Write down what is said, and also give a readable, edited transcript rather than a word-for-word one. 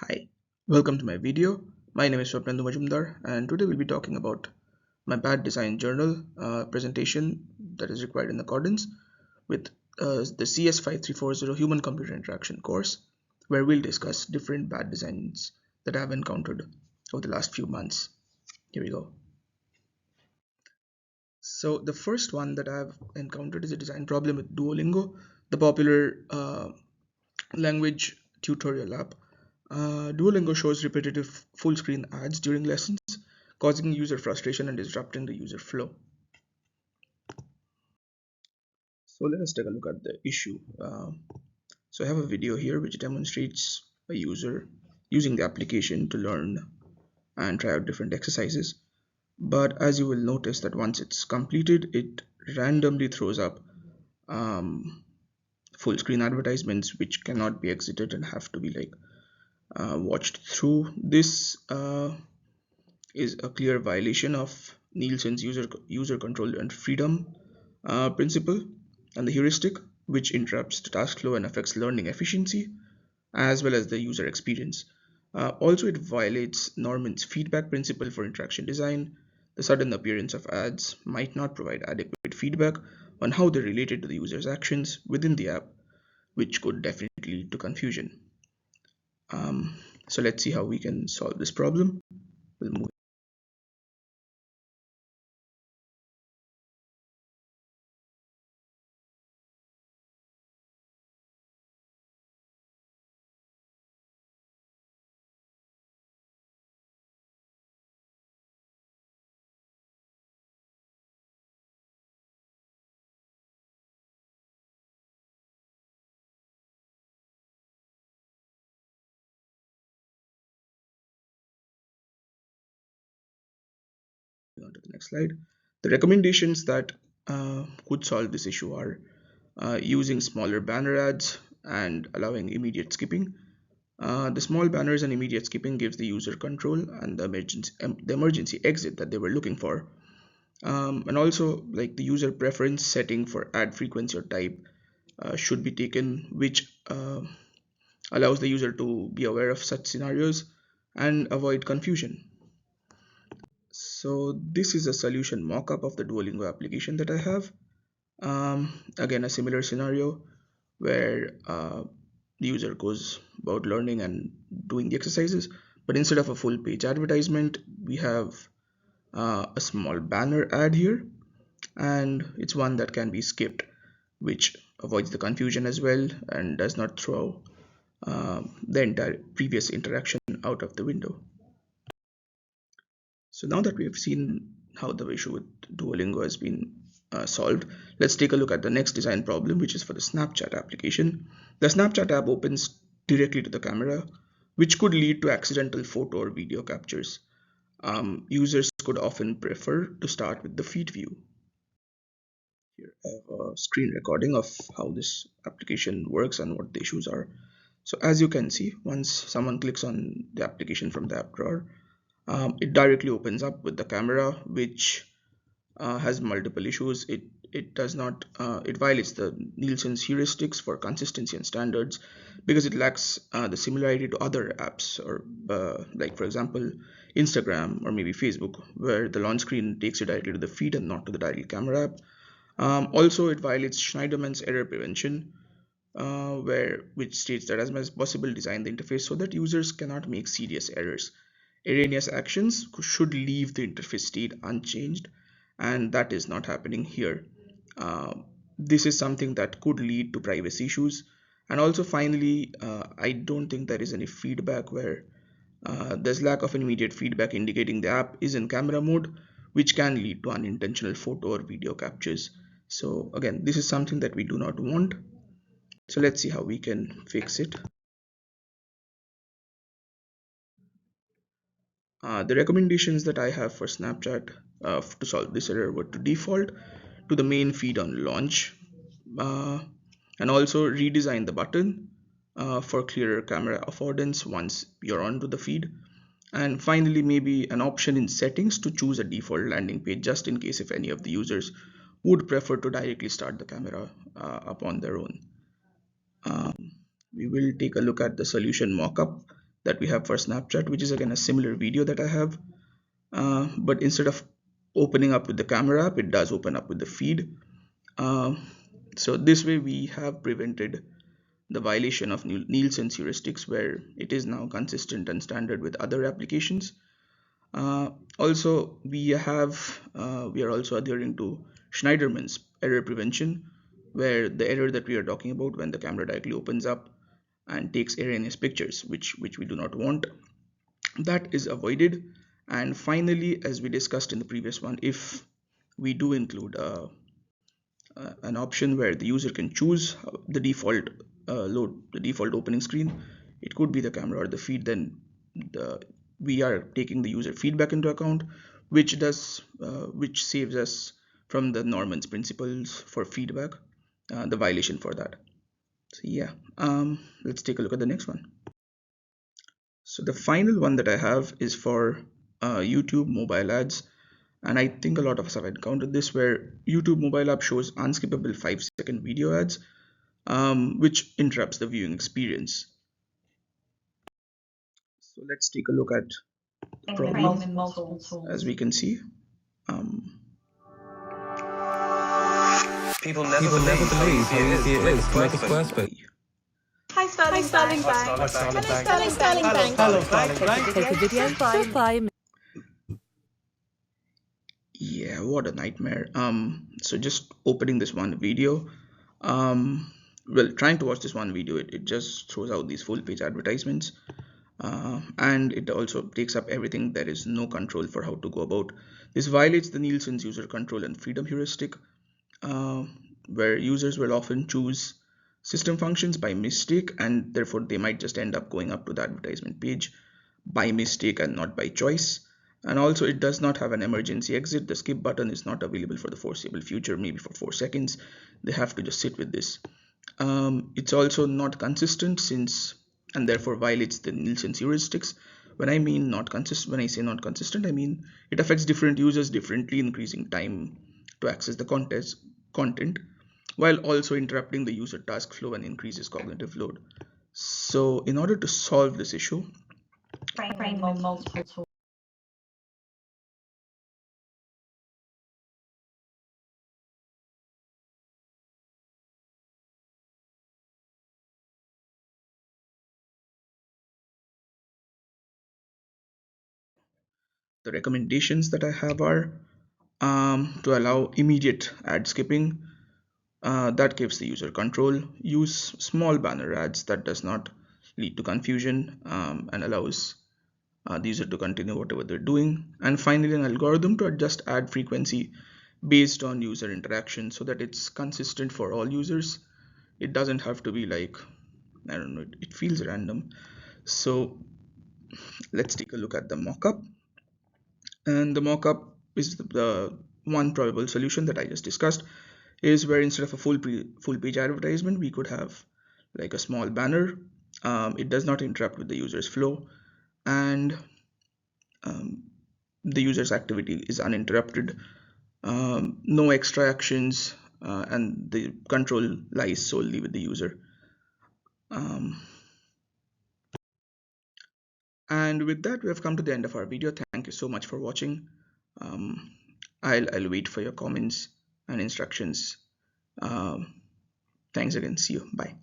Hi, welcome to my video. My name is Swapnendu Majumdar and today we'll be talking about my bad design journal presentation that is required in accordance with the CS 5340 Human Computer Interaction course, where we'll discuss different bad designs that I have encountered over the last few months. Here we go. So the first one that I've encountered is a design problem with Duolingo, the popular language tutorial app. Duolingo shows repetitive full screen ads during lessons, causing user frustration and disrupting the user flow. So let us take a look at the issue. So I have a video here which demonstrates a user using the application to learn and try out different exercises. But as you will notice that once it's completed, it randomly throws up um, full screen advertisements which cannot be exited and have to be watched through. This is a clear violation of Nielsen's user control and freedom principle and the heuristic, which interrupts the task flow and affects learning efficiency as well as the user experience. Also, it violates Norman's feedback principle for interaction design. The sudden appearance of ads might not provide adequate feedback on how they related to the user's actions within the app, which could definitely lead to confusion. So let's see how we can solve this problem. We'll move on to the next slide. The recommendations that could solve this issue are using smaller banner ads and allowing immediate skipping. The small banners and immediate skipping gives the user control and the emergency exit that they were looking for. And also, like the user preference setting for ad frequency or type should be taken, which allows the user to be aware of such scenarios and avoid confusion. So this is a solution mock-up of the Duolingo application that I have. Again, a similar scenario where the user goes about learning and doing the exercises, but instead of a full page advertisement, we have a small banner ad here, and it's one that can be skipped, which avoids the confusion as well and does not throw the entire previous interaction out of the window. So now that we have seen how the issue with Duolingo has been solved, let's take a look at the next design problem, which is for the Snapchat application. The Snapchat app opens directly to the camera, which could lead to accidental photo or video captures. Users could often prefer to start with the feed view. Here I have a screen recording of how this application works and what the issues are. So as you can see, once someone clicks on the application from the app drawer, it directly opens up with the camera, which has multiple issues. It does not it violates the Nielsen's heuristics for consistency and standards because it lacks the similarity to other apps or like for example Instagram or maybe Facebook, where the launch screen takes you directly to the feed and not to the directly camera app. Also, it violates Schneiderman's error prevention, which states that as much as possible design the interface so that users cannot make serious errors. Erroneous actions should leave the interface state unchanged, and that is not happening here. This is something that could lead to privacy issues. And also, finally, I don't think there is any feedback where there's lack of immediate feedback indicating the app is in camera mode, which can lead to unintentional photo or video captures. So again, this is something that we do not want. So let's see how we can fix it. The recommendations that I have for Snapchat to solve this error were to default to the main feed on launch, uh, and also redesign the button for clearer camera affordance once you're onto the feed. And finally, maybe an option in settings to choose a default landing page just in case if any of the users would prefer to directly start the camera upon their own. Um, we will take a look at the solution mockup that we have for Snapchat, which is again a similar video that I have. But instead of opening up with the camera app, it does open up with the feed. So this way we have prevented the violation of Nielsen's heuristics, where it is now consistent and standard with other applications. Also, we are also adhering to Schneiderman's error prevention, where the error that we are talking about when the camera directly opens up and takes erroneous pictures, which we do not want, that is avoided. And finally, as we discussed in the previous one, if we do include an option where the user can choose the default opening screen, it could be the camera or the feed, then we are taking the user feedback into account, which saves us from the Norman's principles for feedback, the violation for that. So yeah, let's take a look at the next one. So the final one that I have is for YouTube mobile ads. And I think a lot of us have encountered this, where YouTube mobile app shows unskippable 5-second video ads, which interrupts the viewing experience. So let's take a look at the problem. As we can see, people never believe how easy it is to make a Squarespace. Hi Sterling Bank. Hi Sterling Bank. Hello Sterling Bank. Hello Sterling Bank. Take a video for 5 minutes. Yeah, what a nightmare. So just opening this one video, well, trying to watch this one video, it just throws out these full page advertisements, and it also takes up everything. There is no control for how to go about. This violates the Nielsen's user control and freedom heuristic, where users will often choose system functions by mistake, and therefore they might just end up going up to the advertisement page by mistake and not by choice. And also, it does not have an emergency exit. The skip button is not available for the foreseeable future, maybe for 4 seconds. They have to just sit with this. It's also not consistent, and therefore violates the Nielsen's heuristics. When I say not consistent, I mean it affects different users differently, increasing time to access the content, while also interrupting the user task flow and increases cognitive load. So in order to solve this issue, the recommendations that I have are to allow immediate ad skipping. That gives the user control. Use small banner ads that does not lead to confusion, and allows the user to continue whatever they're doing. And finally, an algorithm to adjust ad frequency based on user interaction so that it's consistent for all users. It doesn't have to be like, I don't know, it feels random. So let's take a look at the mockup. And the mockup is the one probable solution that I just discussed, is where instead of a full page advertisement, we could have like a small banner. It does not interrupt with the user's flow, and the user's activity is uninterrupted. No extra actions, and the control lies solely with the user. And with that, we have come to the end of our video. Thank you so much for watching. I'll wait for your comments and instructions. Thanks again. See you. Bye.